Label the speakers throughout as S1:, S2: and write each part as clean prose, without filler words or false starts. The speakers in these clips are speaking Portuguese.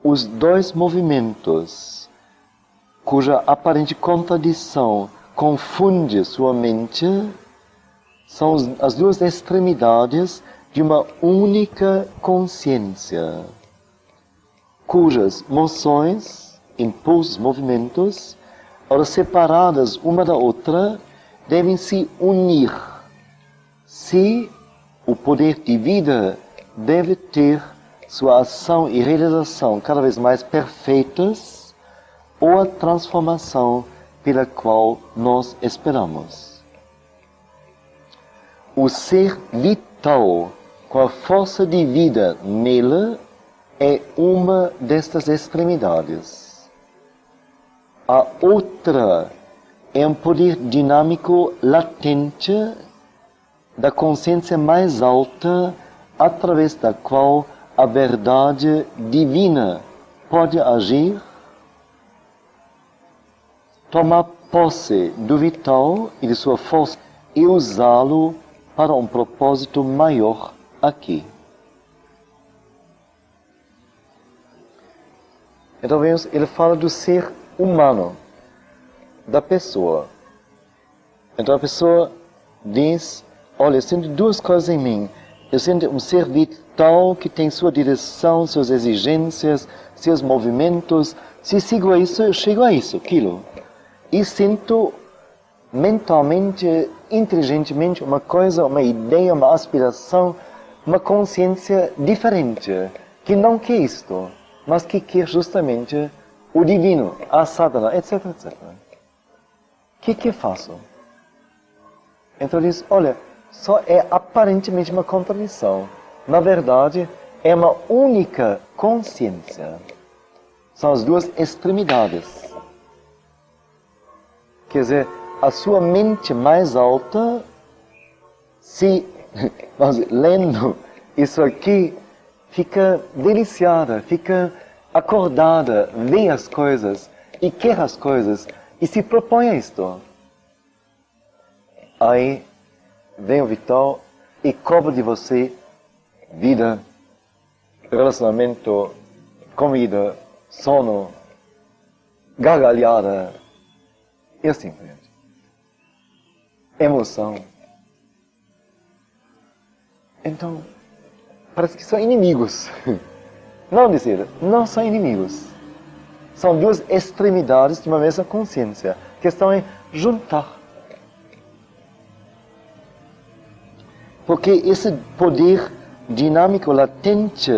S1: os dois movimentos, cuja aparente contradição confunde sua mente, são as duas extremidades de uma única consciência, cujas moções, impulsos, movimentos, ora separadas uma da outra, devem se unir, se o poder de vida deve ter sua ação e realização cada vez mais perfeitas, ou a transformação pela qual nós esperamos. O ser vital, com a força de vida nele, é uma destas extremidades. A outra é um poder dinâmico latente da consciência mais alta, através da qual a verdade divina pode agir, tomar posse do vital e de sua força e usá-lo para um propósito maior aqui. Então vemos, ele fala do ser humano, da pessoa. Então a pessoa diz, olha, eu sinto duas coisas em mim. Eu sinto um ser vital que tem sua direção, suas exigências, seus movimentos. Se sigo a isso, eu chego a isso, aquilo. E sinto mentalmente, inteligentemente, uma coisa, uma ideia, uma aspiração, uma consciência diferente, que não quer isto, mas que quer justamente o divino, a sadhana, etc, etc. O que eu faço? Então diz, olha, só é aparentemente uma contradição. Na verdade, é uma única consciência. São as duas extremidades. Quer dizer, a sua mente mais alta, se, lendo isso aqui, fica deliciada, fica acordada, vê as coisas e quer as coisas e se propõe a isto. Aí vem o vital e cobra de você vida, relacionamento, comida, sono, gargalhada e assim por diante. Emoção. Então, parece que são inimigos. Não dizer, não são inimigos. São duas extremidades de uma mesma consciência. A questão é juntar. Porque esse poder dinâmico latente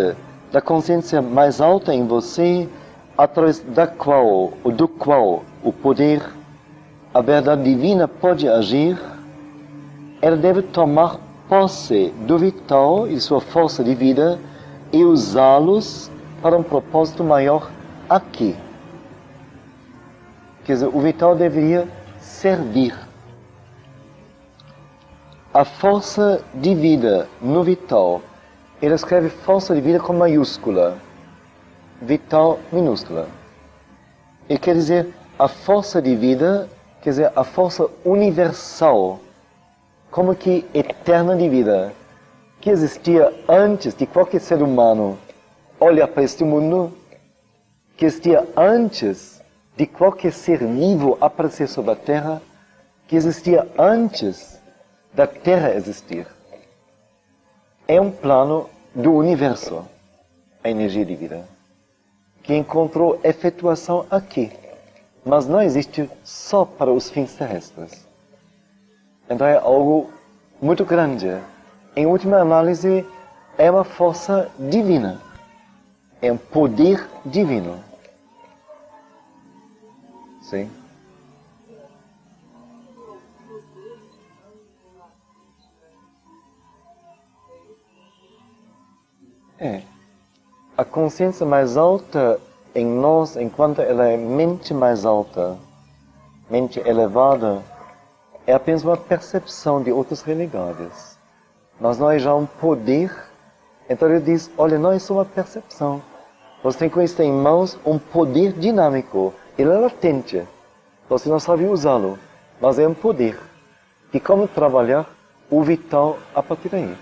S1: da consciência mais alta em você, através da qual, ou do qual o poder, a verdade divina pode agir, ela deve tomar posse do vital e sua força de vida e usá-los para um propósito maior aqui. Quer dizer, o vital deveria servir. A força de vida no vital, ele escreve força de vida com maiúscula, vital minúscula. E quer dizer, a força de vida, quer dizer, a força universal, como que eterna de vida, que existia antes de qualquer ser humano olhar para este mundo, que existia antes de qualquer ser vivo aparecer sobre a Terra, que existia antes da Terra existir. É um plano do universo, a energia de vida, que encontrou efetuação aqui, mas não existe só para os fins terrestres. Então é algo muito grande. Em última análise, é uma força divina. É um poder divino. Sim? A consciência mais alta em nós, enquanto ela é mente mais alta, mente elevada, é apenas uma percepção de outras realidades. Mas não é já um poder. Então ele diz, olha, não é só uma percepção. Você tem com isso em mãos um poder dinâmico. Ele é latente. Você não sabe usá-lo, mas é um poder. E como trabalhar o vital a partir daí.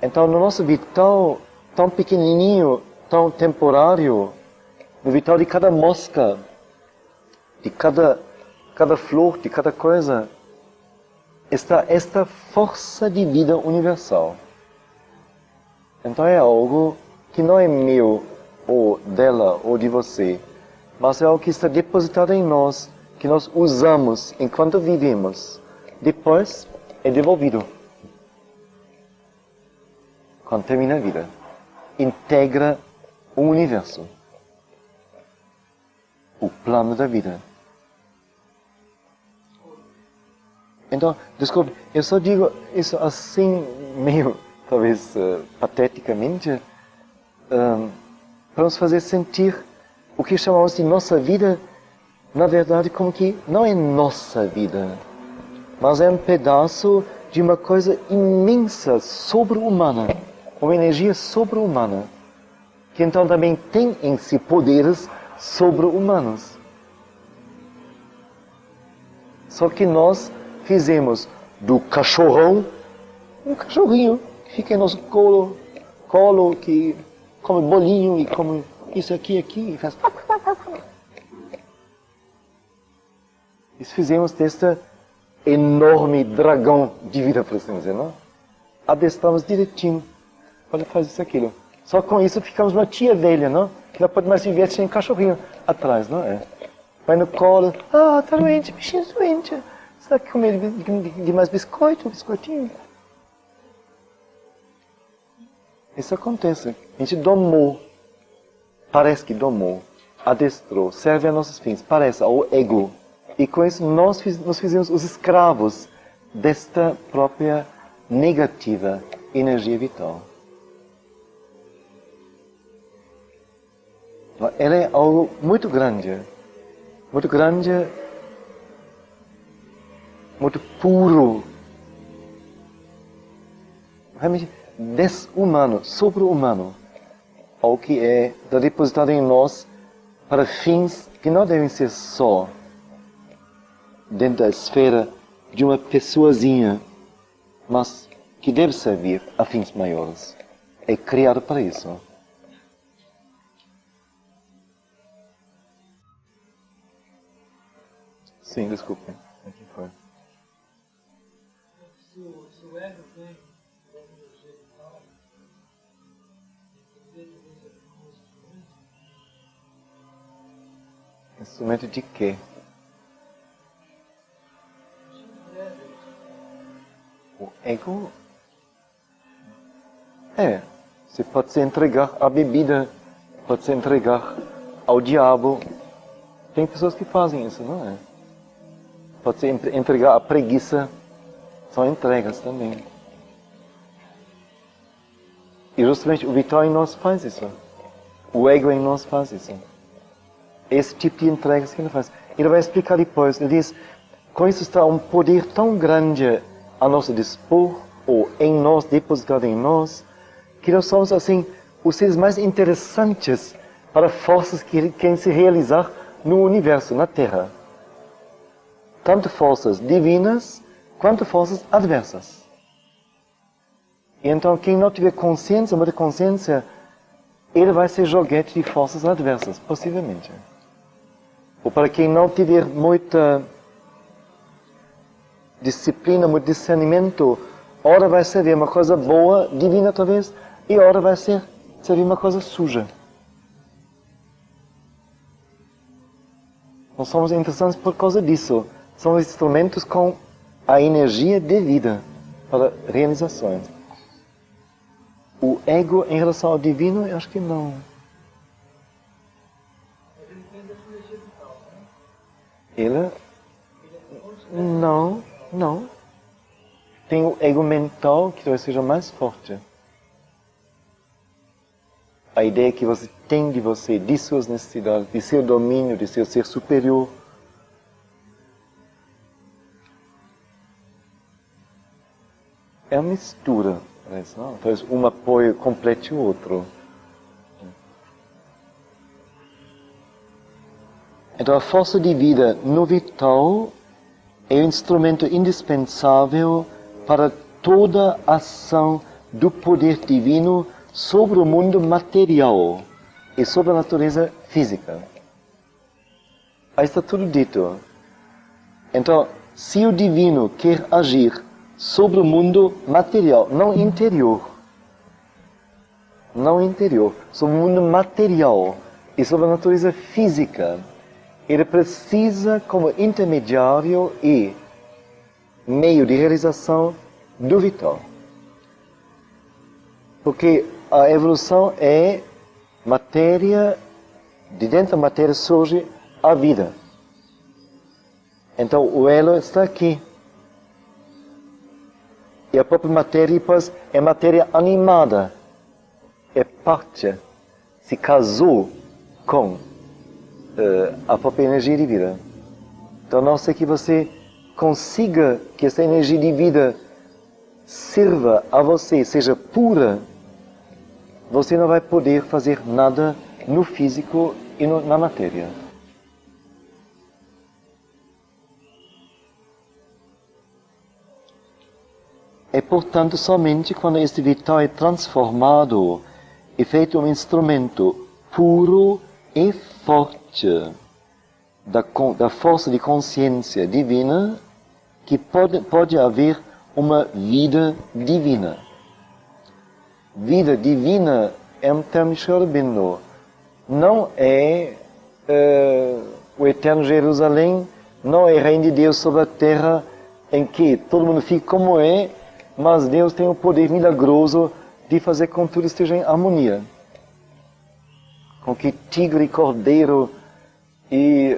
S1: Então, no nosso vital, tão pequenininho, tão temporário, no vital de cada mosca, de cada flor, de cada coisa, está esta força de vida universal. Então é algo que não é meu, ou dela, ou de você, mas é algo que está depositado em nós, que nós usamos enquanto vivemos. Depois é devolvido. Quando termina a vida. Integra o universo. O plano da vida. Então, desculpe, eu só digo isso assim, meio, talvez, pateticamente, para nos fazer sentir o que chamamos de nossa vida, na verdade, como que não é nossa vida, mas é um pedaço de uma coisa imensa, sobre-humana, uma energia sobre-humana, que então também tem em si poderes sobre-humanos. Só que nós fizemos do cachorrão um cachorrinho que fica em nosso colo, que come bolinho e come isso aqui e faz... E fizemos deste enorme dragão de vida, por assim dizer, não? Adestramos direitinho. Olha, faz isso, aquilo. Só com isso ficamos uma tia velha, não? Que não pode mais viver sem cachorrinho atrás, não é? Vai no colo, tá doente, bichinho doente. Será que comer de mais biscoitinho? Isso acontece. A gente domou. Parece que domou. Adestrou. Serve a nossos fins. Parece ao ego. E com isso nós fizemos os escravos desta própria negativa energia vital. Ela é algo muito grande. Muito grande, muito puro, realmente desumano, sobre-humano, algo que é depositado em nós para fins que não devem ser só dentro da esfera de uma pessoazinha, mas que deve servir a fins maiores. É criado para isso. Sim, desculpe. Aqui foi.
S2: Se o ego tem energia vital, ele usa como instrumento.
S1: Instrumento de quê? O ego você pode se entregar à bebida, pode se entregar ao diabo. Tem pessoas que fazem isso, não é? Pode se entregar à preguiça. São entregas também. E justamente o vital em nós faz isso. O ego em nós faz isso. Esse tipo de entregas que ele faz. Ele vai explicar depois. Ele diz, com isso está um poder tão grande a nosso dispor, ou em nós, depositado em nós, que nós somos, assim, os seres mais interessantes para forças que querem se realizar no universo, na Terra. Tanto forças divinas, quanto forças adversas. E então, quem não tiver consciência, muita consciência, ele vai ser joguete de forças adversas, possivelmente. Ou para quem não tiver muita disciplina, muito discernimento, ora vai servir uma coisa boa, divina talvez, e ora vai servir uma coisa suja. Nós somos interessantes por causa disso. São instrumentos com a energia de vida para realizações. O ego em relação ao divino, eu acho que não.
S2: Mas ele tem essa energia vital, né?
S1: Ele? Não. Tem o ego mental, que talvez seja mais forte. A ideia que você tem de você, de suas necessidades, de seu domínio, de seu ser superior. É uma mistura, parece, não? Talvez um apoio complete o outro. Então a força de vida no vital é um instrumento indispensável para toda ação do poder divino sobre o mundo material e sobre a natureza física. Aí está tudo dito. Então, se o divino quer agir sobre o mundo material, não interior, sobre o mundo material e sobre a natureza física, ele precisa, como intermediário e meio de realização, do vital. Porque a evolução é matéria, de dentro da matéria surge a vida. Então o elo está aqui. E a própria matéria, pois, é matéria animada. É parte, se casou com a própria energia de vida. Então, a não ser que você consiga que essa energia de vida sirva a você, seja pura, você não vai poder fazer nada no físico e na matéria. É, portanto, somente quando este vital é transformado e feito um instrumento puro e forte da força de consciência divina que pode haver uma vida divina. Vida divina é um termo de Sri Aurobindo. Não é o eterno Jerusalém, não é o reino de Deus sobre a terra em que todo mundo fica como é, mas Deus tem o poder milagroso de fazer com que tudo esteja em harmonia. Com que tigre, cordeiro e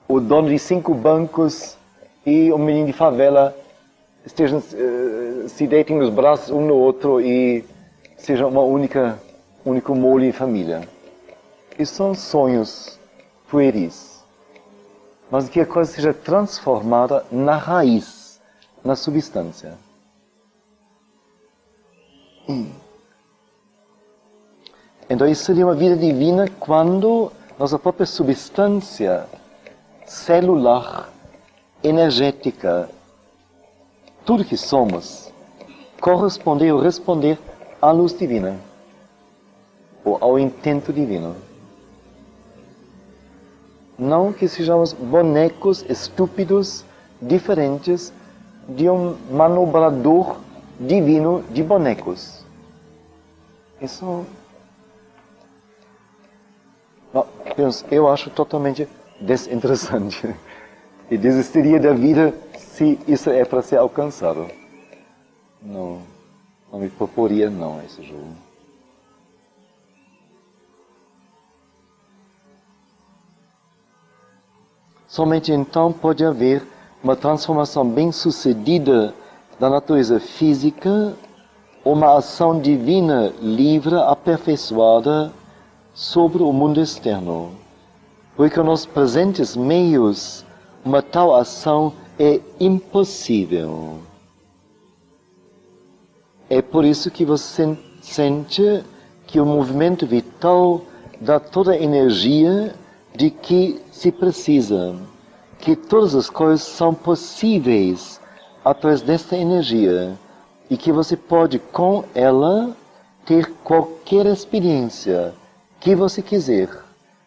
S1: o dono de 5 bancos e o menino de favela estejam, se deitem nos braços um no outro e sejam uma único molho de família. Isso são sonhos pueris. Mas que a coisa seja transformada na raiz, na substância. Então isso seria uma vida divina quando nossa própria substância celular, energética, tudo que somos, corresponder ou responder à luz divina, ou ao intento divino. Não que sejamos bonecos estúpidos, diferentes de um manobrador divino de bonecos. Isso eu acho totalmente desinteressante. E desistiria da vida se isso é para ser alcançado. Não me proporia não esse jogo. Somente então pode haver uma transformação bem-sucedida da natureza física, uma ação divina livre, aperfeiçoada sobre o mundo externo. Porque nos presentes meios, uma tal ação é impossível. É por isso que você sente que o movimento vital dá toda a energia de que se precisa, que todas as coisas são possíveis através desta energia e que você pode com ela ter qualquer experiência que você quiser,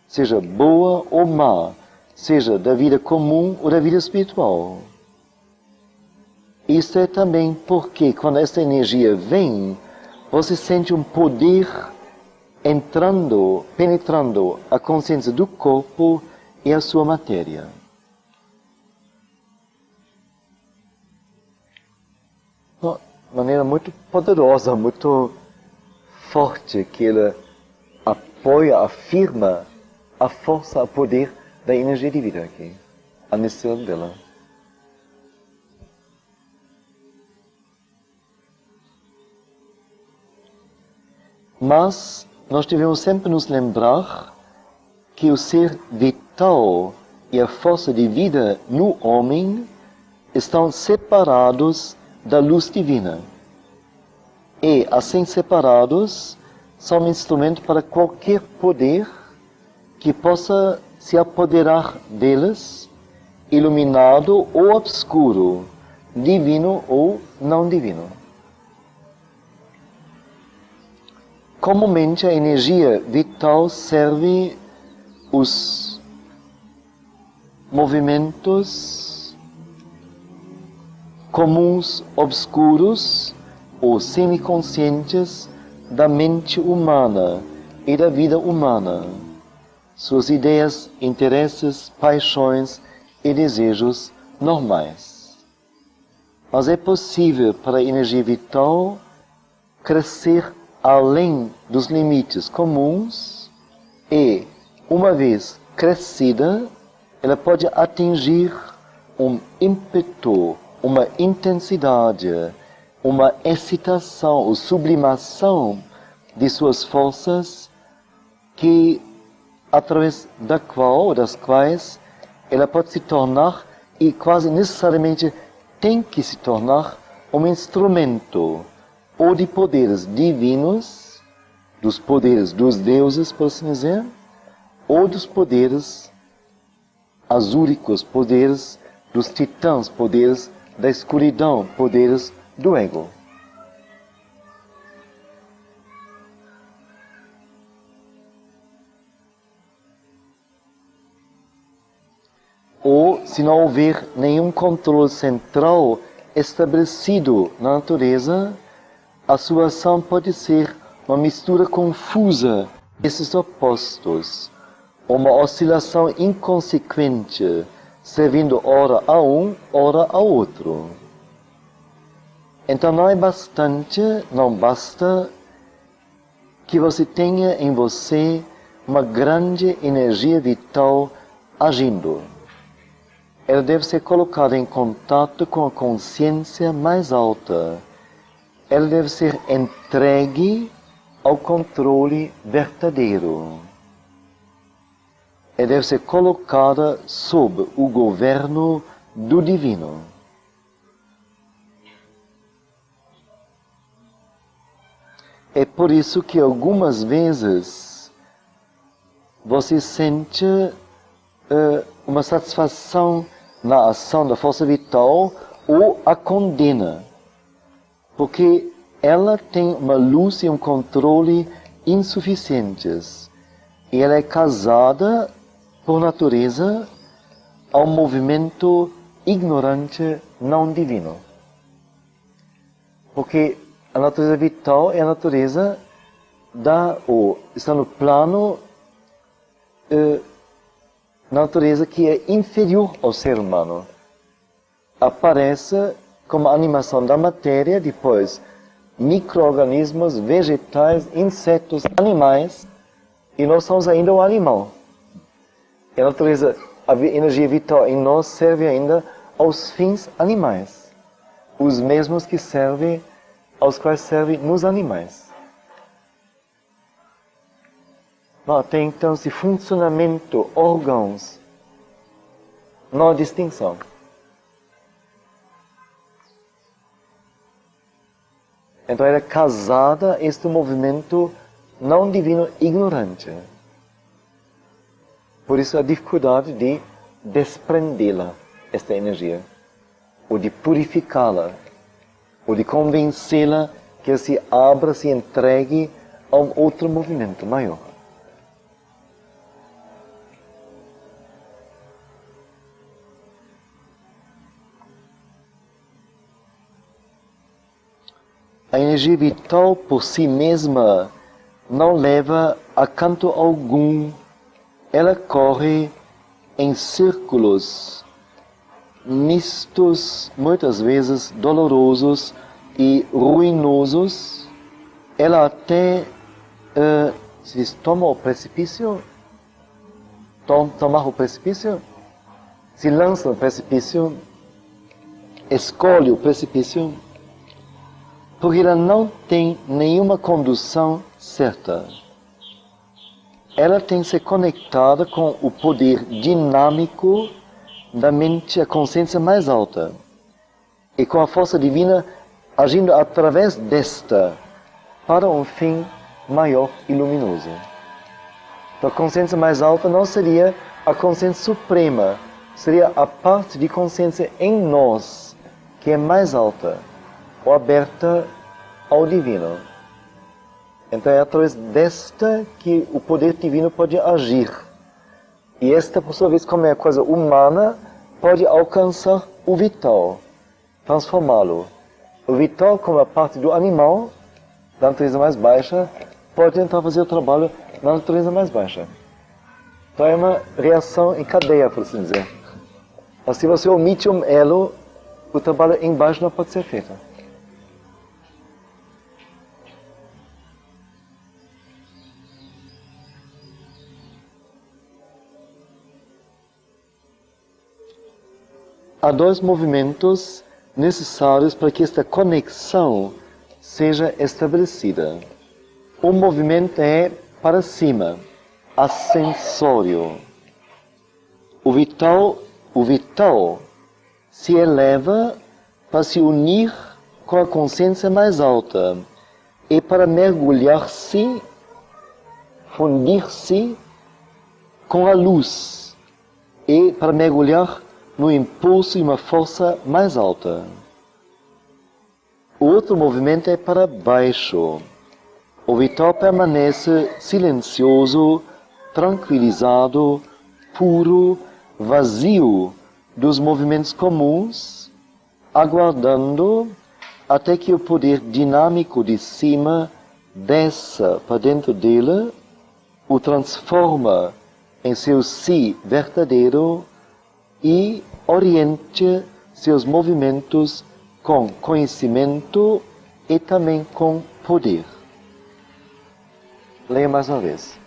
S1: seja boa ou má, seja da vida comum ou da vida espiritual. Isso é também porque quando essa energia vem, você sente um poder penetrando a consciência do corpo e a sua matéria. Uma maneira muito poderosa, muito forte, que ela apoia, afirma a força, o poder da energia de vida aqui, a necessidade dela. Mas nós devemos sempre nos lembrar que o ser vital e a força de vida no homem estão separados da luz divina. E, assim separados, são um instrumento para qualquer poder que possa se apoderar deles, iluminado ou obscuro, divino ou não divino. Comumente a energia vital serve os movimentos comuns obscuros ou semiconscientes da mente humana e da vida humana, suas ideias, interesses, paixões e desejos normais. Mas é possível para a energia vital crescer além dos limites comuns e, uma vez crescida, ela pode atingir um ímpeto, uma intensidade, uma excitação ou sublimação de suas forças que, através das quais ela pode se tornar, e quase necessariamente tem que se tornar, um instrumento ou de poderes divinos, dos poderes dos deuses, por assim dizer, ou dos poderes azúricos, poderes dos titãs, poderes da escuridão, poderes do ego. Ou, se não houver nenhum controle central estabelecido na natureza, a sua ação pode ser uma mistura confusa desses opostos, uma oscilação inconsequente, servindo ora a um, ora ao outro. Então não basta que você tenha em você uma grande energia vital agindo. Ela deve ser colocada em contato com a consciência mais alta. Ela deve ser entregue ao controle verdadeiro. Ela deve ser colocada sob o governo do divino. É por isso que algumas vezes você sente uma satisfação na ação da força vital ou a condena, porque ela tem uma luz e um controle insuficientes. E ela é casada, por natureza, ao movimento ignorante não divino. Porque a natureza vital é a natureza está no plano, natureza que é inferior ao ser humano. Aparece como animação da matéria, depois micro-organismos, vegetais, insetos, animais, e nós somos ainda o animal. E a natureza, a energia vital em nós serve ainda aos fins animais, os mesmos aos quais serve nos animais. Mas tem então esse funcionamento, órgãos, não há distinção. Então era casada este movimento não divino ignorante. Por isso a dificuldade de desprendê-la, esta energia, ou de purificá-la, ou de convencê-la que ela se abra, se entregue a um outro movimento maior. A energia vital por si mesma não leva a canto algum. Ela corre em círculos mistos, muitas vezes dolorosos e ruinosos. Ela até se diz, toma o precipício, tomar o precipício, se lança no precipício, escolhe o precipício, porque ela não tem nenhuma condução certa. Ela tem que ser conectada com o poder dinâmico da mente, a consciência mais alta, e com a força divina agindo através desta, para um fim maior e luminoso. Então a consciência mais alta não seria a consciência suprema, seria a parte de consciência em nós, que é mais alta ou aberta ao divino. Então é através desta que o poder divino pode agir. E esta, por sua vez, como é coisa humana, pode alcançar o vital, transformá-lo. O vital, como a parte do animal, da natureza mais baixa, pode tentar fazer o trabalho na natureza mais baixa. Então é uma reação em cadeia, por assim dizer. Mas se você omite um elo, o trabalho embaixo não pode ser feito. Há dois movimentos necessários para que esta conexão seja estabelecida. Um movimento é para cima, ascensório. O vital se eleva para se unir com a consciência mais alta e para mergulhar-se, fundir-se com a luz e para mergulhar no impulso de uma força mais alta. O outro movimento é para baixo. O vital permanece silencioso, tranquilizado, puro, vazio dos movimentos comuns, aguardando até que o poder dinâmico de cima desça para dentro dele, o transforma em seu si verdadeiro e oriente seus movimentos com conhecimento e também com poder. Leia mais uma vez.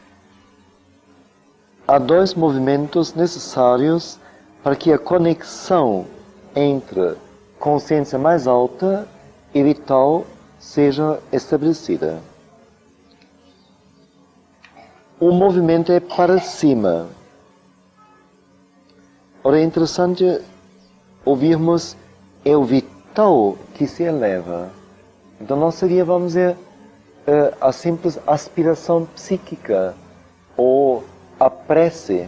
S1: Há dois movimentos necessários para que a conexão entre consciência mais alta e vital seja estabelecida. Um movimento é para cima. Ora, é interessante ouvirmos, é o vital que se eleva. Então não seria, vamos dizer, a simples aspiração psíquica ou a prece.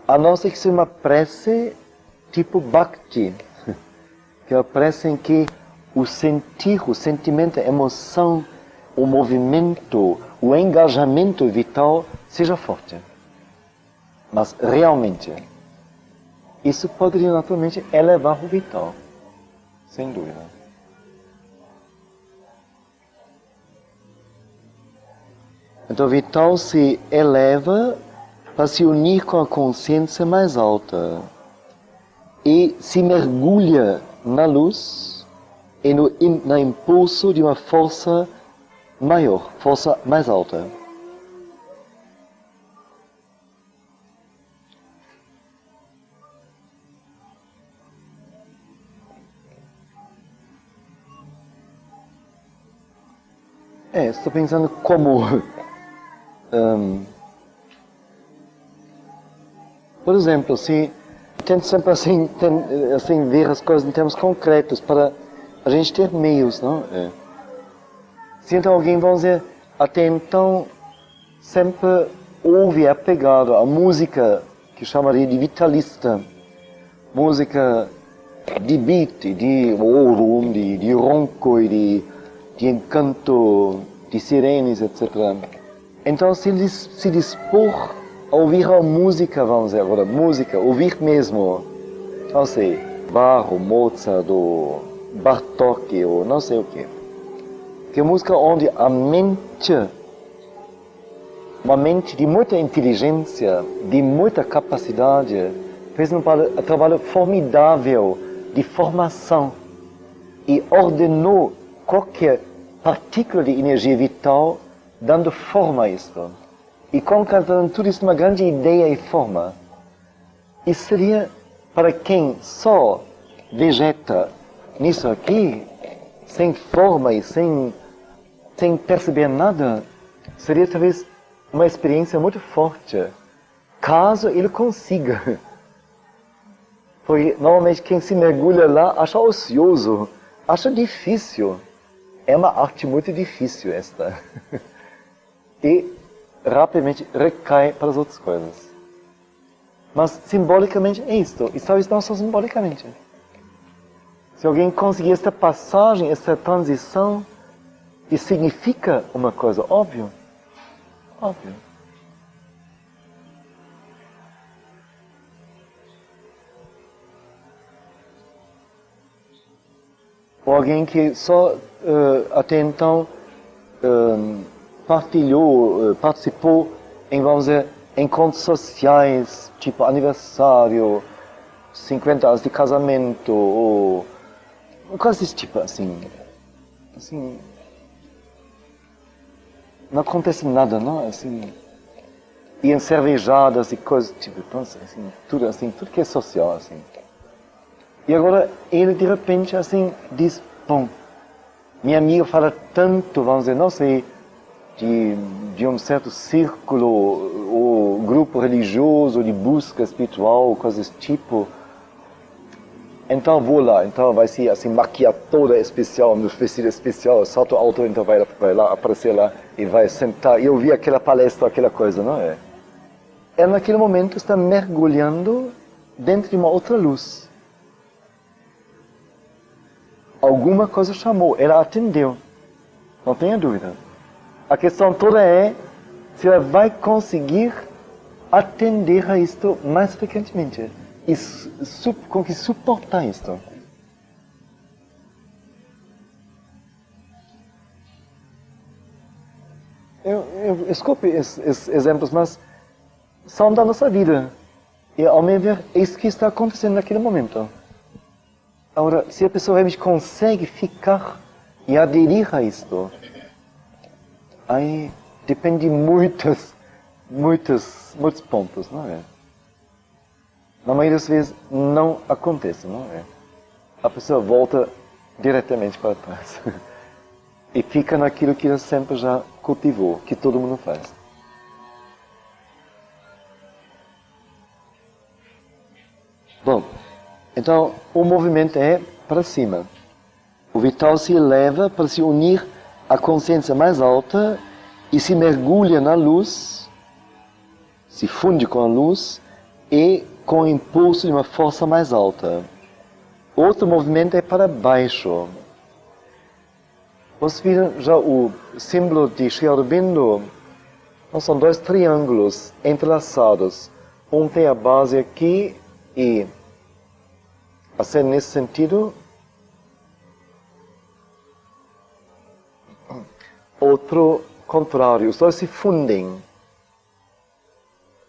S1: A não ser que seja uma prece tipo bhakti, que é a prece em que o sentir, o sentimento, a emoção, o movimento, o engajamento vital seja forte. Mas realmente, isso poderia naturalmente elevar o vital, sem dúvida. Então o vital se eleva para se unir com a consciência mais alta e se mergulha na luz e no impulso de uma força maior, força mais alta. Estou pensando como... por exemplo, se tento sempre assim ver as coisas em termos concretos para a gente ter meios, não? Se então alguém, vamos dizer, até então sempre ouve apegado à música que chamaria de vitalista, música de beat, de ouro, de ronco e de encanto, de sirenes, etc. Então, se ele se dispor a ouvir a música, vamos dizer agora, música, ouvir mesmo, não sei, Bach, ou Mozart, ou Bartók, ou não sei o quê. Que é música onde a mente, uma mente de muita inteligência, de muita capacidade, fez um trabalho formidável de formação e ordenou qualquer partícula de energia vital, dando forma a isso. E concretando tudo isso numa grande ideia e forma. Isso seria, para quem só vegeta nisso aqui, sem forma e sem perceber nada, seria talvez uma experiência muito forte, caso ele consiga. Porque normalmente quem se mergulha lá acha ocioso, acha difícil. É uma arte muito difícil esta. E rapidamente recai para as outras coisas. Mas simbolicamente é isto. E talvez não só simbolicamente. Se alguém conseguir esta passagem, esta transição, isso significa uma coisa, óbvio. Óbvio. Ou alguém que só até então participou em, vamos dizer, encontros sociais, tipo aniversário, 50 anos de casamento, ou coisas desse tipo, assim, não acontece nada, não, assim, e encervejadas e coisas, tipo, assim, tudo que é social, assim. E agora ele de repente assim diz, bom, minha amiga fala tanto, vamos dizer, não sei, de um certo círculo ou grupo religioso, de busca espiritual, coisas desse tipo. Então vou lá, então vai ser assim, maquiadora especial, no vestido especial, salto alto, então vai lá, aparecer lá e vai sentar. E eu vi aquela palestra, aquela coisa, não é? Ela naquele momento está mergulhando dentro de uma outra luz. Alguma coisa chamou, ela atendeu, não tenha dúvida. A questão toda é se ela vai conseguir atender a isto mais frequentemente e com que suportar isto. Eu escuto esses exemplos, mas são da nossa vida. E ao meu ver, é isso que está acontecendo naquele momento. Agora, se a pessoa realmente consegue ficar e aderir a isto, aí depende de muitos pontos, não é? Na maioria das vezes não acontece, não é? A pessoa volta diretamente para trás e fica naquilo que ela sempre já cultivou, que todo mundo faz. Bom, então o movimento é para cima. O vital se eleva para se unir à consciência mais alta e se mergulha na luz, se funde com a luz e com o impulso de uma força mais alta. Outro movimento é para baixo. Vocês viram já o símbolo de Sri Aurobindo? São dois triângulos entrelaçados. Um tem a base aqui e, assim, nesse sentido, outro contrário. Os dois se fundem.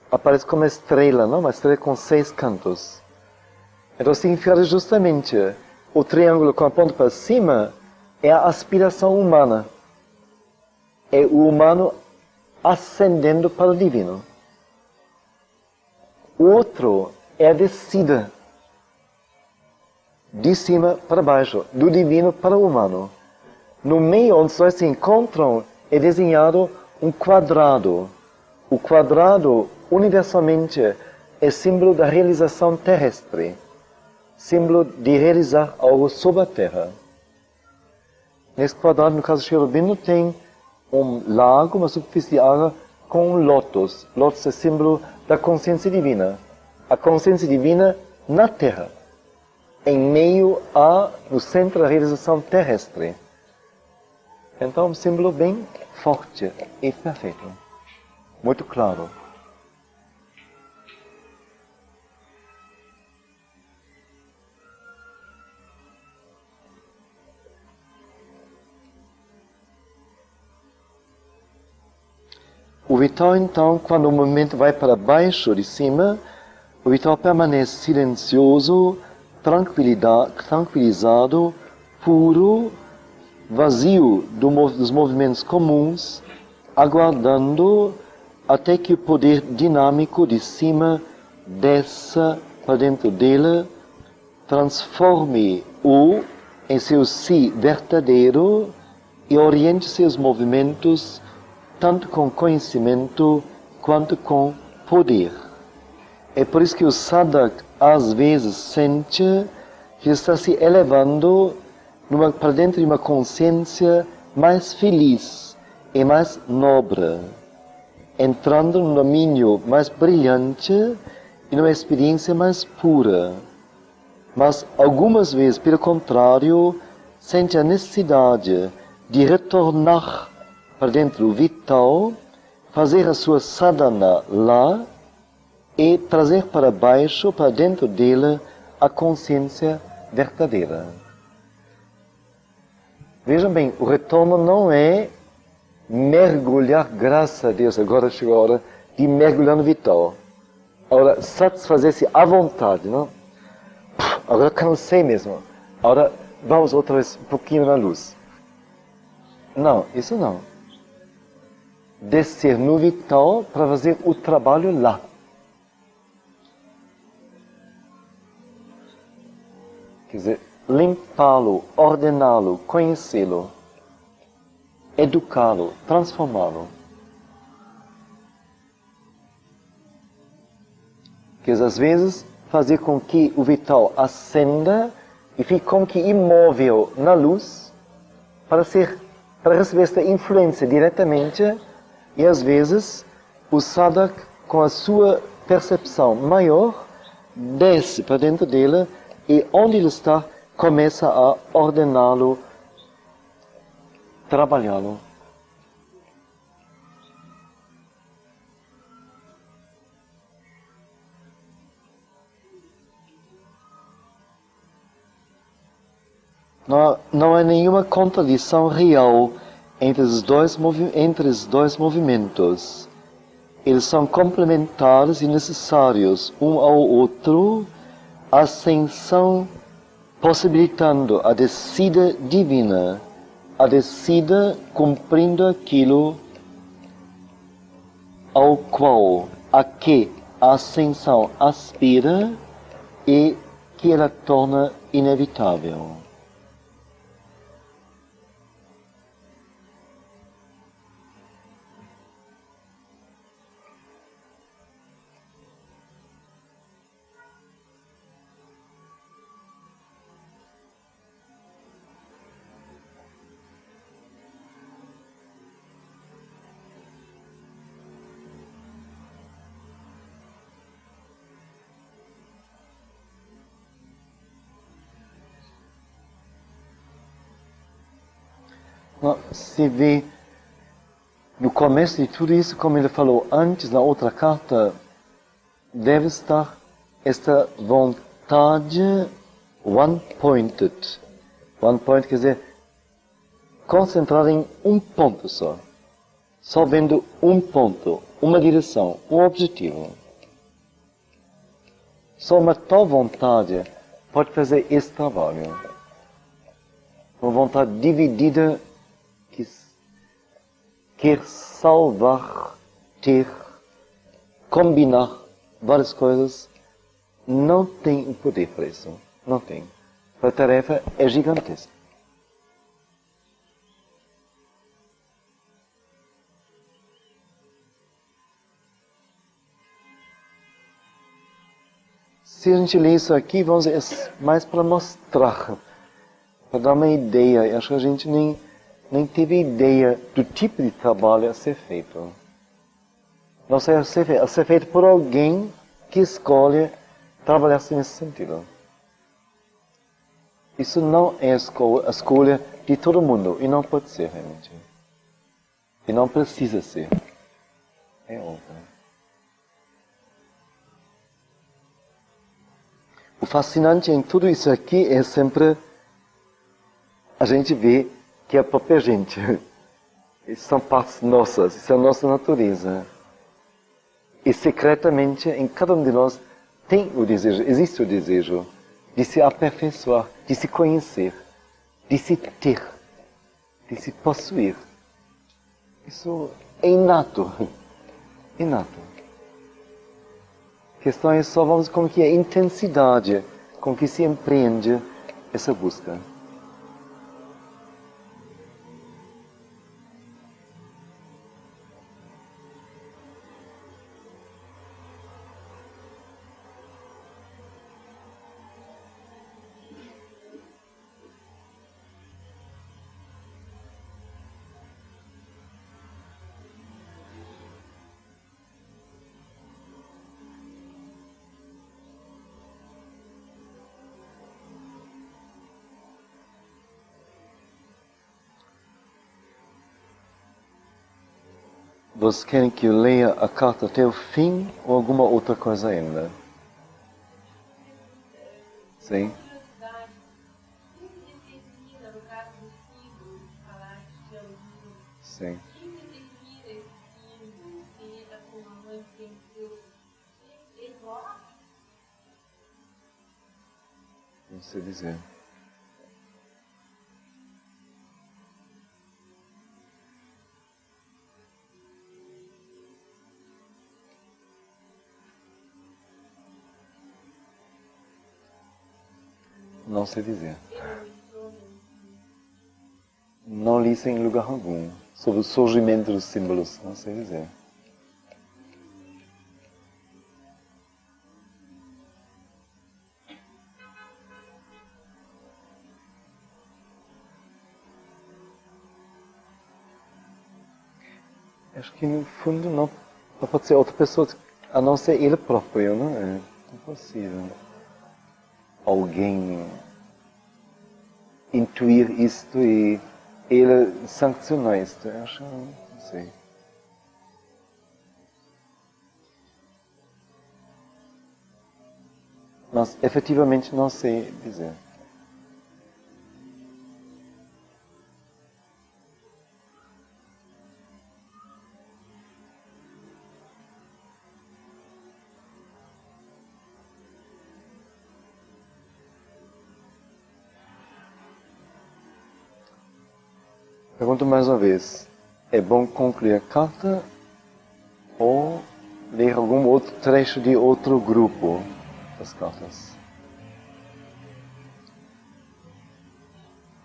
S1: Aparece como uma estrela, não? Uma estrela com 6 cantos. Então significa justamente o triângulo com a ponta para cima é a aspiração humana. É o humano ascendendo para o divino. O outro é a descida. De cima para baixo, do divino para o humano. No meio onde os dois se encontram é desenhado um quadrado. O quadrado, universalmente, é símbolo da realização terrestre. Símbolo de realizar algo sobre a Terra. Nesse quadrado, no caso de Sri Aurobindo, tem um lago, uma superfície de água com um lótus. Lótus é símbolo da consciência divina. A consciência divina na Terra. Em meio no centro da realização terrestre. Então, um símbolo bem forte e perfeito. Muito claro. O vital, então, quando o movimento vai para baixo de cima, o vital permanece silencioso, tranquilizado, puro, vazio dos movimentos comuns, aguardando até que o poder dinâmico de cima desça para dentro dele, transforme-o em seu si verdadeiro e oriente seus movimentos tanto com conhecimento quanto com poder. É por isso que o sadhak às vezes sente que está se elevando para dentro de uma consciência mais feliz e mais nobre, entrando num domínio mais brilhante e numa experiência mais pura. Mas algumas vezes, pelo contrário, sente a necessidade de retornar para dentro do vital, fazer a sua sadhana lá e trazer para baixo, para dentro dele, a consciência verdadeira. Vejam bem, o retorno não é mergulhar, graças a Deus, agora chegou a hora de mergulhar no vital. Agora, satisfazer-se à vontade, não? Agora cansei mesmo. Agora vamos outra vez um pouquinho na luz. Não, isso não. Descer no vital para fazer o trabalho lá. Quer dizer, limpá-lo, ordená-lo, conhecê-lo, educá-lo, transformá-lo. Que às vezes fazer com que o vital acenda e fique como que imóvel na luz para receber esta influência diretamente, e às vezes o sadhak, com a sua percepção maior, desce para dentro dele e onde ele está começa a ordená-lo, trabalhá-lo. Não há nenhuma contradição real entre os dois movimentos. Eles são complementares e necessários um ao outro, a ascensão possibilitando a descida divina, a descida cumprindo aquilo a que a ascensão aspira e que ela torna inevitável. Se vê no começo de tudo isso, como ele falou antes na outra carta, deve estar esta vontade one-pointed. One-point quer dizer concentrada em um ponto só. Só vendo um ponto, uma direção, um objetivo. Só uma tal vontade pode fazer esse trabalho. Uma vontade dividida que quer salvar, ter, combinar várias coisas, não tem o poder para isso. Não tem. A tarefa é gigantesca. Se a gente lê isso aqui, vamos dizer, é mais para mostrar, para dar uma ideia. Eu acho que a gente nem teve ideia do tipo de trabalho a ser feito. Não sei a ser feito por alguém que escolhe trabalhar nesse sentido. Isso não é a escolha de todo mundo, e não pode ser realmente. E não precisa ser. É outra. O fascinante em tudo isso aqui é sempre a gente vê que é a própria gente. Isso são partes nossas, isso é a nossa natureza. E secretamente em cada um de nós tem o desejo, existe o desejo de se aperfeiçoar, de se conhecer, de se ter, de se possuir. Isso é inato. Inato. A questão é só, vamos, como que é a intensidade com que se empreende essa busca. Vocês querem que eu leia a carta até o fim ou alguma outra coisa ainda? Sim?
S3: Curiosidade, quem determina, no caso do símbolo, de falar de anjinho,
S1: Sim.
S3: quem determina esse símbolo, quem está com a mãe, quem Deus, ele gosta?
S1: Não sei dizer. Não sei dizer. Não li isso em lugar algum. Sobre o surgimento dos símbolos, não sei dizer. Acho que no fundo não pode ser outra pessoa a não ser ele próprio, não é? Impossível. Alguém intuir isto e ele sancionar isto. Eu acho, não sei. Mas efetivamente não sei dizer. Pergunto mais uma vez, é bom concluir a carta ou ler algum outro trecho de outro grupo das cartas?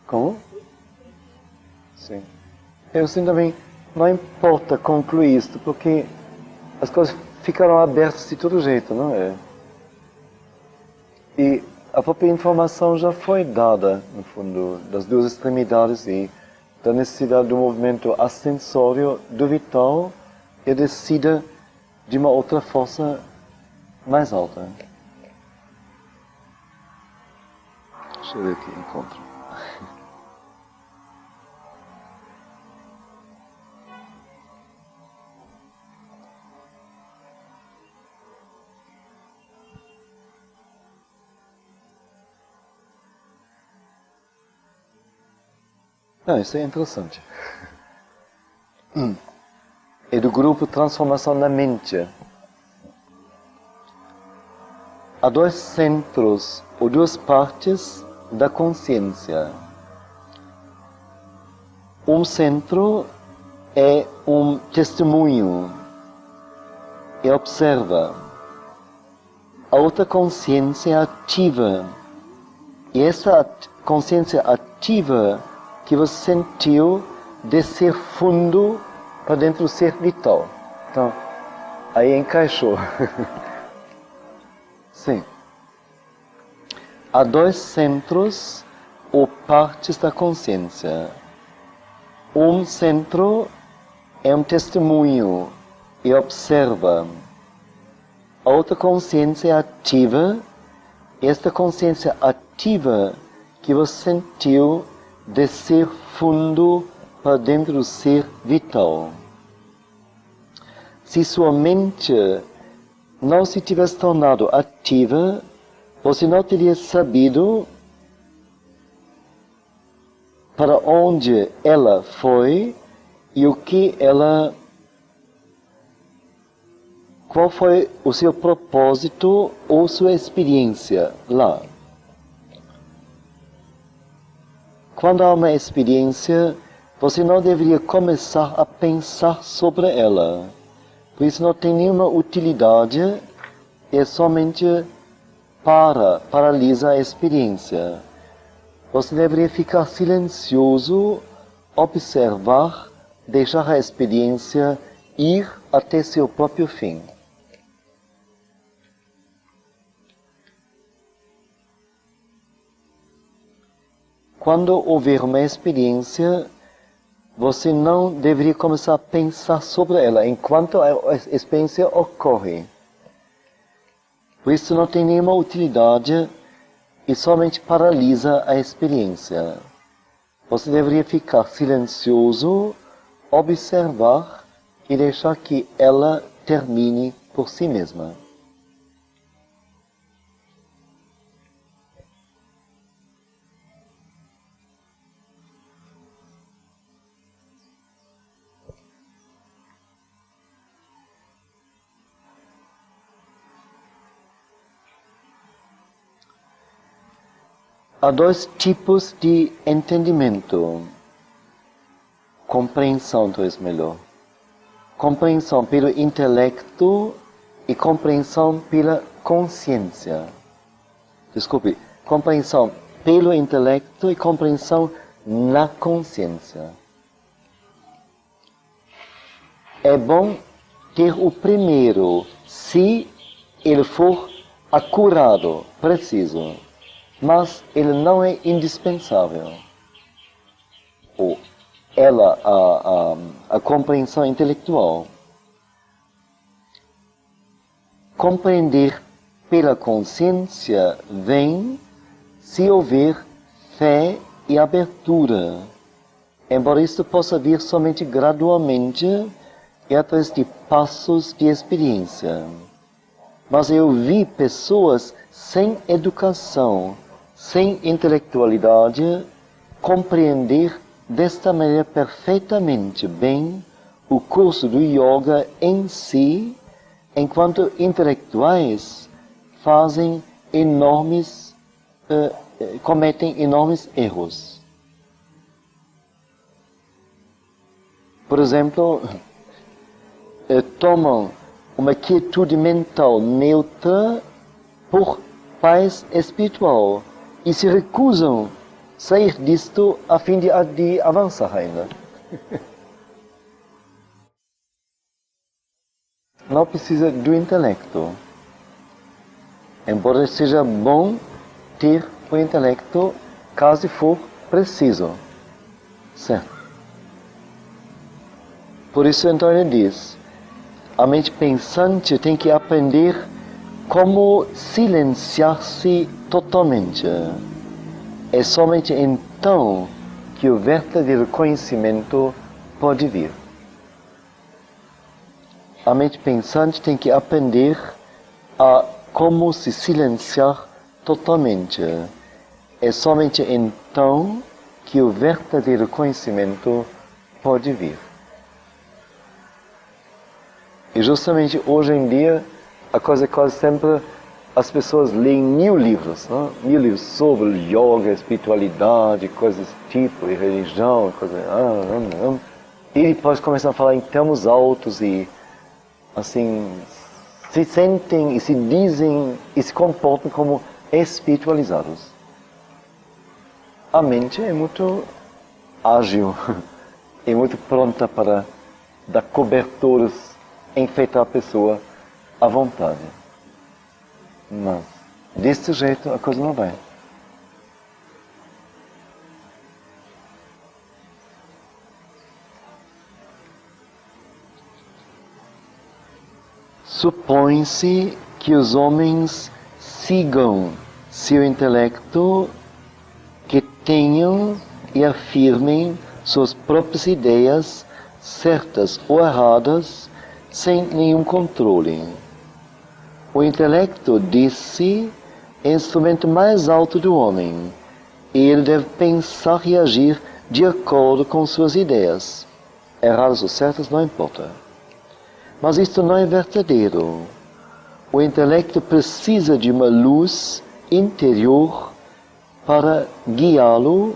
S1: Como? Sim. Eu sinto também, não importa concluir isto, porque as coisas ficaram abertas de todo jeito, não é? E a própria informação já foi dada, no fundo, das duas extremidades e da necessidade do movimento ascensório do vital e a descida de uma outra força mais alta. Deixa eu ver aqui, encontro. Não, isso é interessante. É do grupo Transformação na Mente. Há dois centros, ou duas partes da consciência. Um centro é um testemunho e observa. A outra consciência é ativa. E essa consciência ativa que você sentiu descer fundo para dentro do ser vital. Então, aí encaixou. Sim. Há dois centros ou partes da consciência. Um centro é um testemunho e observa. A outra consciência é ativa. Esta consciência ativa que você sentiu descer fundo para dentro do ser vital. Se sua mente não se tivesse tornado ativa, você não teria sabido para onde ela foi e o que ela... Qual foi o seu propósito ou sua experiência lá. Quando há uma experiência, você não deveria começar a pensar sobre ela. Por isso não tem nenhuma utilidade, é somente paralisa a experiência. Você deveria ficar silencioso, observar, deixar a experiência ir até seu próprio fim. Quando houver uma experiência, você não deveria começar a pensar sobre ela enquanto a experiência ocorre. Por isso não tem nenhuma utilidade e somente paralisa a experiência. Você deveria ficar silencioso, observar e deixar que ela termine por si mesma. Há dois tipos de entendimento. Compreensão, talvez melhor. Compreensão pelo intelecto e compreensão pela consciência. Desculpe, compreensão pelo intelecto e compreensão na consciência. É bom ter o primeiro, se ele for acurado, preciso. Mas ele não é indispensável. Ou ela, a compreensão intelectual. Compreender pela consciência vem se houver fé e abertura, embora isto possa vir somente gradualmente e através de passos de experiência. Mas eu vi pessoas sem educação, sem intelectualidade, compreender desta maneira perfeitamente bem o curso do yoga em si, enquanto intelectuais cometem enormes erros. Por exemplo, tomam uma quietude mental neutra por paz espiritual e se recusam a sair disto a fim de avançar ainda. Não precisa do intelecto. Embora seja bom ter o intelecto caso for preciso. Certo? Por isso então ele diz, a mente pensante tem que aprender como silenciar-se totalmente. É somente então que o verdadeiro conhecimento pode vir. A mente pensante tem que aprender a como se silenciar totalmente. É somente então que o verdadeiro conhecimento pode vir. E justamente hoje em dia, a coisa é quase sempre, as pessoas leem 1000 livros, não? 1000 livros sobre yoga, espiritualidade, coisas desse tipo, e religião, e depois começam a falar em termos altos e, assim, se sentem e se dizem e se comportam como espiritualizados. A mente é muito ágil, é muito pronta para dar coberturas, enfeitar a pessoa à vontade. Mas, desse jeito, a coisa não vai. Supõe-se que os homens sigam seu intelecto, que tenham e afirmem suas próprias ideias, certas ou erradas, sem nenhum controle. O intelecto, disse, é o instrumento mais alto do homem, e ele deve pensar e agir de acordo com suas ideias. Erradas ou certas, não importa. Mas isto não é verdadeiro. O intelecto precisa de uma luz interior para guiá-lo,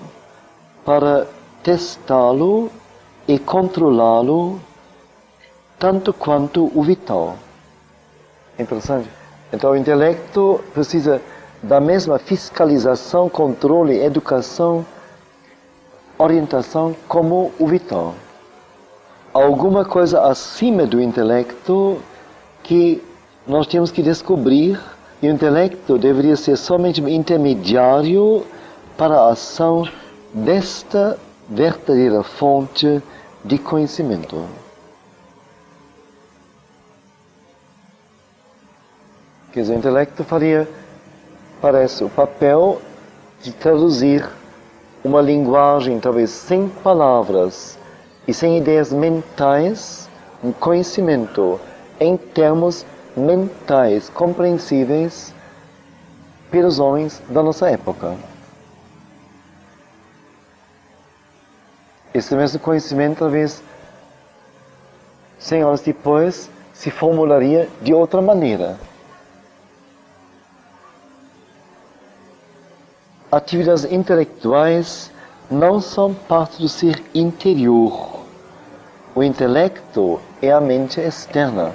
S1: para testá-lo e controlá-lo, tanto quanto o vital. Interessante. Então o intelecto precisa da mesma fiscalização, controle, educação, orientação como o vital. Alguma coisa acima do intelecto que nós temos que descobrir, e o intelecto deveria ser somente um intermediário para a ação desta verdadeira fonte de conhecimento. Quer dizer, o intelecto parece o papel de traduzir uma linguagem, talvez sem palavras e sem ideias mentais, um conhecimento em termos mentais compreensíveis pelos homens da nossa época. Esse mesmo conhecimento, talvez, 100 anos depois, se formularia de outra maneira. Atividades intelectuais não são parte do ser interior. O intelecto é a mente externa.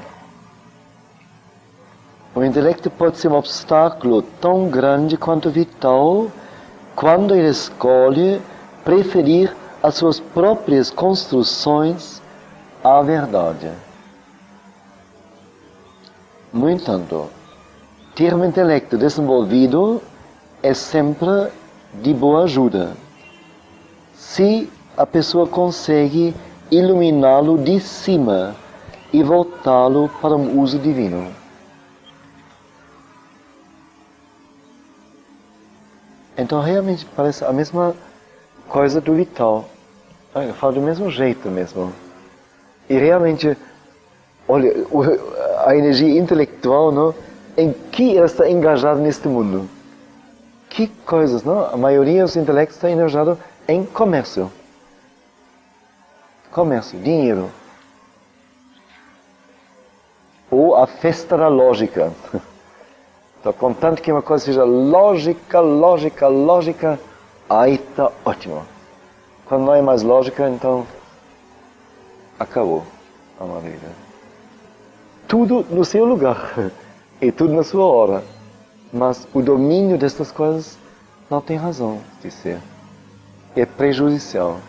S1: O intelecto pode ser um obstáculo tão grande quanto vital quando ele escolhe preferir as suas próprias construções à verdade. No entanto, ter um intelecto desenvolvido é sempre de boa ajuda, se a pessoa consegue iluminá-lo de cima e voltá-lo para um uso divino. Então realmente parece a mesma coisa do vital. Eu falo do mesmo jeito mesmo. E realmente, olha, a energia intelectual, não? Em que ela está engajada neste mundo? Que coisas, não? A maioria dos intelectos está engajado em comércio. Comércio, dinheiro. Ou a festa da lógica. Então, contanto que uma coisa seja lógica, aí está ótimo. Quando não é mais lógica, então acabou a maravilha. Tudo no seu lugar e tudo na sua hora. Mas o domínio destas coisas não tem razão de ser. É prejudicial.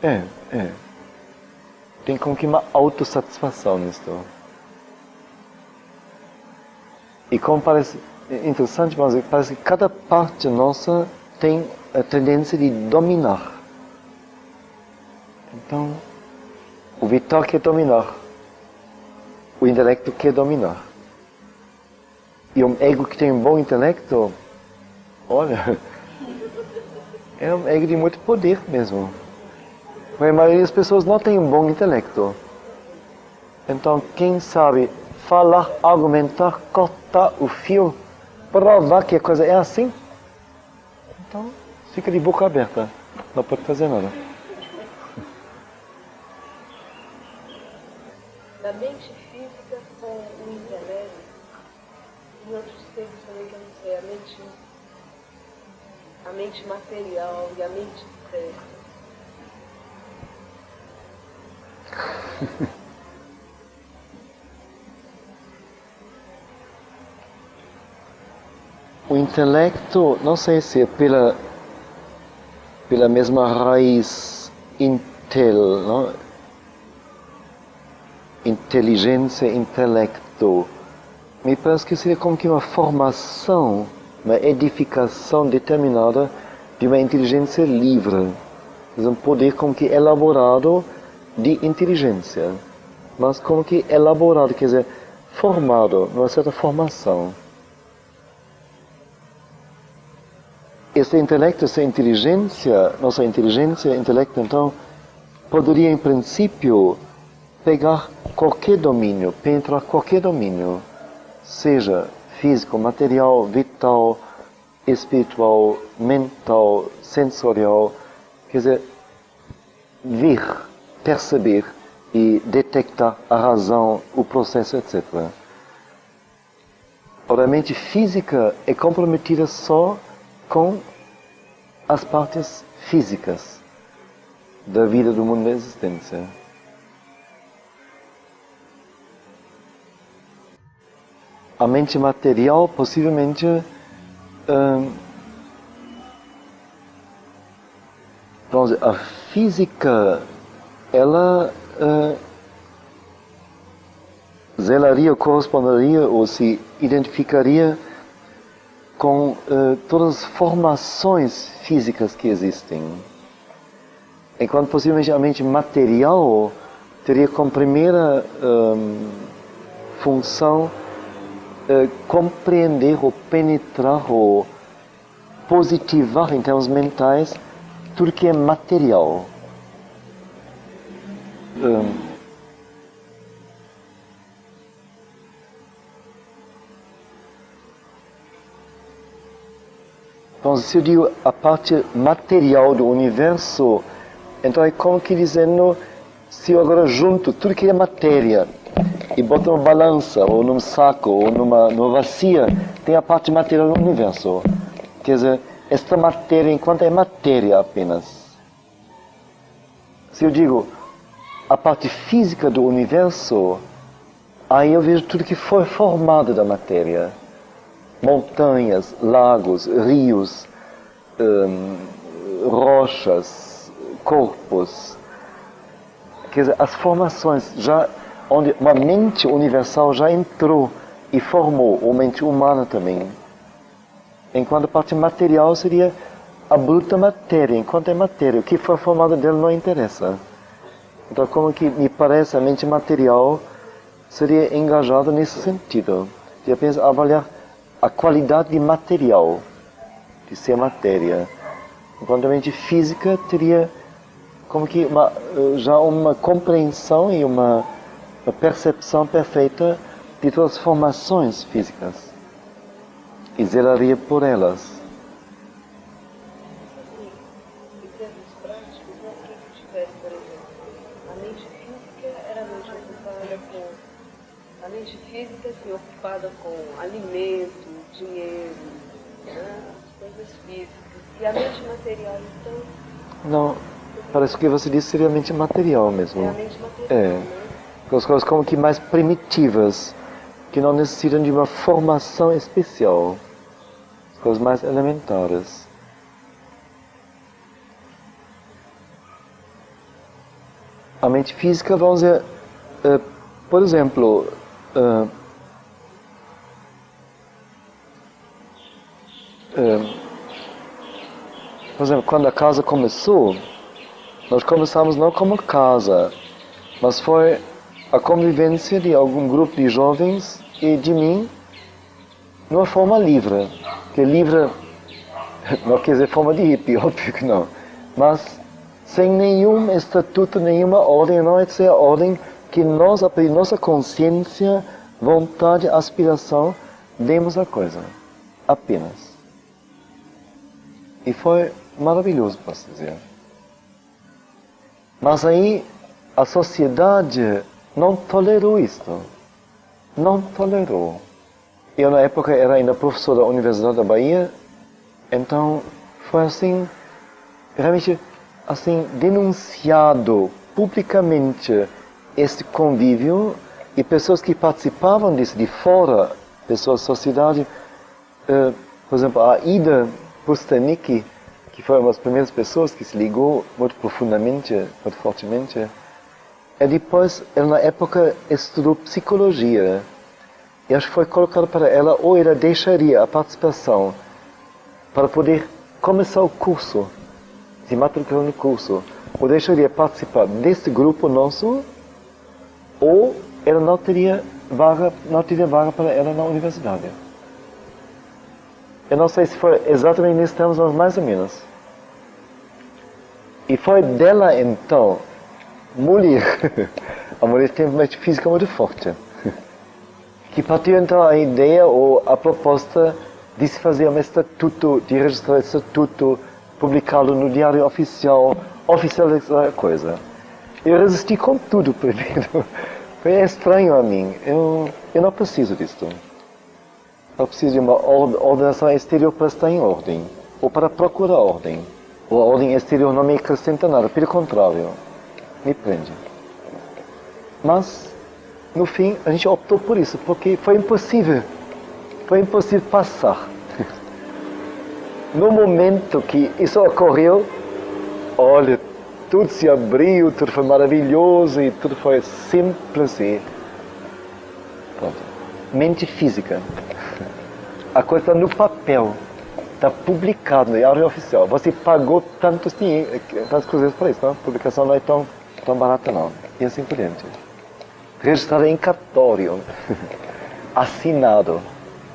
S1: É. Tem como que uma autossatisfação nisto. E como parece interessante, mas parece que cada parte nossa tem a tendência de dominar. Então, o vital quer dominar. O intelecto quer dominar. E um ego que tem um bom intelecto, olha, é um ego de muito poder mesmo. Mas a maioria das pessoas não tem um bom intelecto. Então, quem sabe falar, argumentar, cortar o fio, provar que a coisa é assim, então fica de boca aberta, não pode fazer nada.
S4: Da mente física com o intelecto, em outros termos também que eu não sei, a mente material e a mente certa.
S1: O intelecto, não sei se é pela mesma raiz intel, não? Inteligência, intelecto. Me parece que seria como que uma formação, uma edificação determinada de uma inteligência livre. Um poder como que elaborado de inteligência. Mas como que elaborado, quer dizer, formado, numa certa formação. Esse intelecto, essa inteligência, nossa inteligência, intelecto, então, poderia, em princípio, pegar qualquer domínio, penetrar qualquer domínio, seja físico, material, vital, espiritual, mental, sensorial, quer dizer, ver, perceber e detectar a razão, o processo, etc. Ora, a mente física é comprometida só com as partes físicas da vida do mundo da existência. A mente material, possivelmente, vamos dizer, a física, ela zelaria, corresponderia ou se identificaria com todas as formações físicas que existem. Enquanto possivelmente a mente material teria como primeira função compreender ou penetrar ou positivar em termos mentais tudo que é material. Então, se eu digo a parte material do universo, então é como que dizendo, se eu agora junto tudo que é matéria e boto numa balança, ou num saco, ou numa bacia, tem a parte material do universo. Quer dizer, esta matéria, enquanto é matéria apenas. Se eu digo a parte física do universo, aí eu vejo tudo que foi formado da matéria. Montanhas, lagos, rios, rochas, corpos. Quer dizer, as formações, já onde uma mente universal já entrou e formou, ou mente humana também. Enquanto a parte material seria a bruta matéria, enquanto é matéria, o que foi formado dela não interessa. Então, como que me parece, a mente material seria engajada nesse sentido, de apenas avaliar a qualidade de material, de ser matéria. Enquanto a mente física teria como que já uma compreensão e uma percepção perfeita de todas as formações físicas e zelaria por elas.
S4: Em termos práticos, não que tivesse, por exemplo, a mente física era a mente ocupada com a mente física se ocupada com alimento, dinheiro, né, coisas físicas, e a mente material então
S1: Não, parece que você disse seria a mente material mesmo.
S4: é a mente material, né?
S1: As coisas como que mais primitivas, que não necessitam de uma formação especial. As coisas mais elementares. A mente física, vamos dizer, por exemplo, quando a casa começou, nós começamos não como casa, mas foi a convivência de algum grupo de jovens e de mim, numa forma livre. Que livre não quer dizer forma de hippie, óbvio que não. Mas sem nenhum estatuto, nenhuma ordem, não é de ser a ordem que nós, a partir de nossa consciência, vontade, aspiração, demos a coisa. Apenas. E foi maravilhoso, posso dizer. Mas aí a sociedade não tolerou isto. Não tolerou. Eu, na época, era ainda professor da Universidade da Bahia, então foi assim, realmente, assim, denunciado publicamente este convívio e pessoas que participavam disso de fora, pessoas da sociedade, por exemplo, a Ida Pustanicki, que foi uma das primeiras pessoas que se ligou muito profundamente, muito fortemente, e depois, ela na época estudou psicologia, e acho que foi colocado para ela, ou ela deixaria a participação para poder começar o curso, se matricular no curso, ou deixaria participar desse grupo nosso, ou ela não teria vaga para ela na universidade. Eu não sei se foi exatamente nesses termos, mas mais ou menos. E foi dela então, mulher, a mulher tem uma física muito forte, que partiu então a ideia ou a proposta de se fazer um estatuto, de registrar esse estatuto, publicá-lo no diário oficial, oficializar a coisa. Eu resisti com tudo primeiro. Foi estranho a mim. Eu não preciso disso. Eu preciso de uma ordenação exterior para estar em ordem, ou para procurar ordem. Ou a ordem exterior não me acrescenta nada, pelo contrário, me prende. Mas, no fim, a gente optou por isso, porque foi impossível passar. No momento que isso ocorreu, olha, tudo se abriu, tudo foi maravilhoso e tudo foi simples e pronto. Mente física. A coisa está no papel, está publicado no diário oficial. Você pagou tantas coisas para isso, não? A publicação não é tão barata não. E assim por diante. Registrado em cartório, assinado.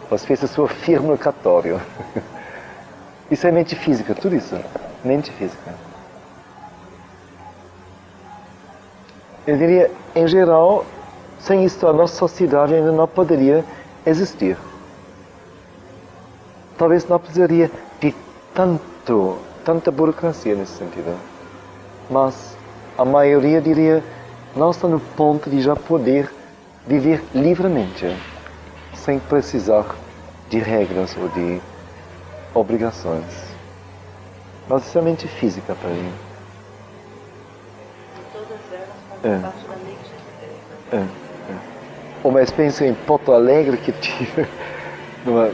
S1: Você fez a sua firma no cartório. Isso é mente física, tudo isso. Mente física. Eu diria, em geral, sem isso a nossa sociedade ainda não poderia existir. Talvez não precisaria de tanta burocracia nesse sentido. Mas a maioria diria, não está no ponto de já poder viver livremente, sem precisar de regras ou de obrigações. Mas isso é mente física para mim.
S4: Todas elas fazem parte da mente.
S1: Uma experiência em Porto Alegre que tive,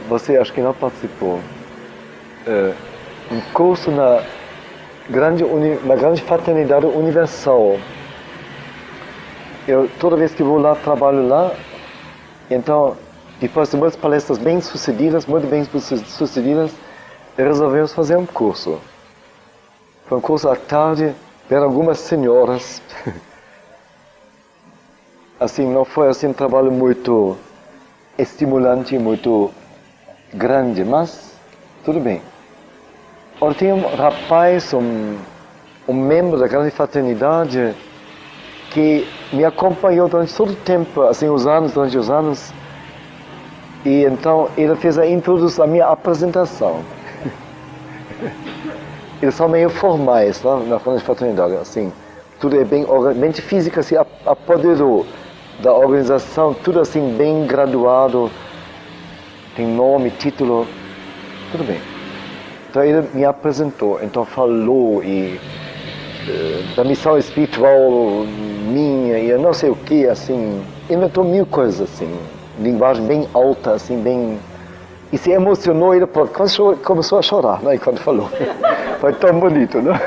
S1: você acho que não participou, um curso na grande fraternidade universal. Eu toda vez que vou lá, trabalho lá, então depois de muitas palestras muito bem sucedidas, resolvemos fazer um curso. Foi um curso à tarde, vieram algumas senhoras. Assim, não foi assim um trabalho muito estimulante, muito grande, mas tudo bem. Ora, tinha um rapaz, um membro da grande fraternidade, que me acompanhou durante todo o tempo, assim, durante os anos, e então ele fez a minha apresentação. Eles são meio formais, né, na grande fraternidade, assim, tudo é bem, mente física se apoderou da organização, tudo assim bem graduado, tem nome, título, tudo bem. Então ele me apresentou, então falou da missão espiritual minha e eu não sei o que, assim, inventou mil coisas assim, linguagem bem alta, assim, bem... E se emocionou, ele começou a chorar, né, quando falou. Foi tão bonito, né?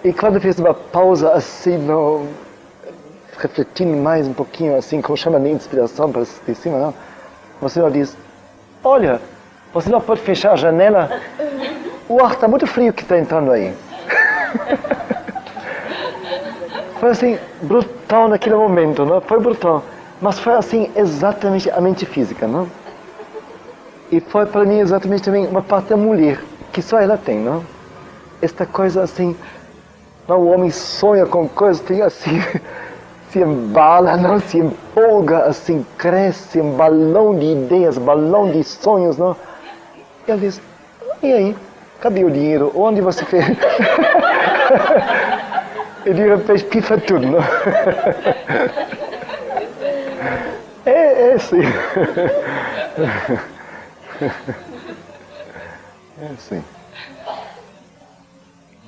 S1: E quando fez uma pausa assim, não... refletindo mais um pouquinho, assim, como chama de inspiração para cima, não? O senhor diz, olha, você não pode fechar a janela? O ar está muito frio que está entrando aí. Foi assim, brutal naquele momento, não? Foi brutal. Mas foi assim, exatamente a mente física, não? E foi para mim exatamente também uma parte da mulher, que só ela tem, não? Esta coisa assim, não? O homem sonha com coisas, tem assim... se embala, não? Se empolga, assim, cresce, um balão de ideias, balão de sonhos, não? E ele diz, e aí? Cadê o dinheiro? Onde você fez? E de repente pifa tudo, não? É assim. É assim.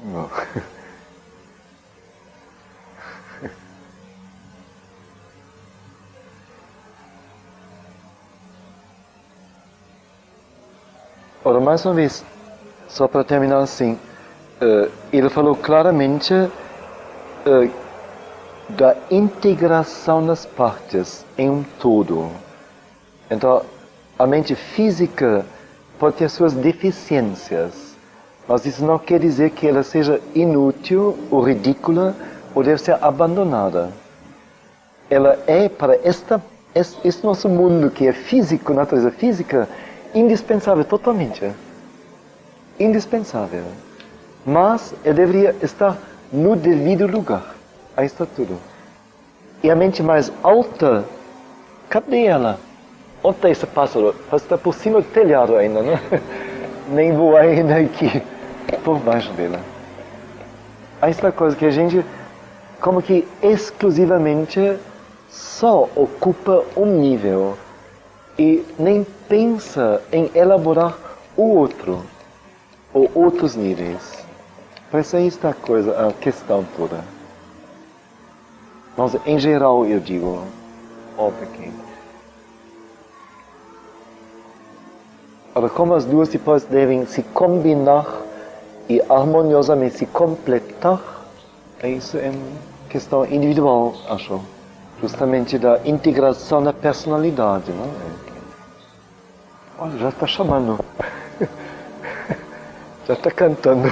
S1: Bom. Ora, mais uma vez, só para terminar assim, ele falou claramente da integração das partes em um todo. Então, a mente física pode ter suas deficiências, mas isso não quer dizer que ela seja inútil ou ridícula ou deve ser abandonada. Ela é para este nosso mundo que é físico, natureza física, indispensável, totalmente. Indispensável. Mas ele deveria estar no devido lugar. Aí está tudo. E a mente mais alta, cadê ela? Onde está esse pássaro? Está por cima do telhado ainda, não? Nem voar ainda aqui, por baixo dela. Aí está a coisa que a gente, como que exclusivamente, só ocupa um nível. E nem pensa em elaborar o outro, ou outros níveis. Por isso aí está a coisa, a questão toda. Mas em geral eu digo, óbvio que... Agora, como as duas depois devem se combinar e harmoniosamente se completar, isso é uma questão individual, acho. Justamente da integração da personalidade, não é? Olha, já está chamando. Já está cantando.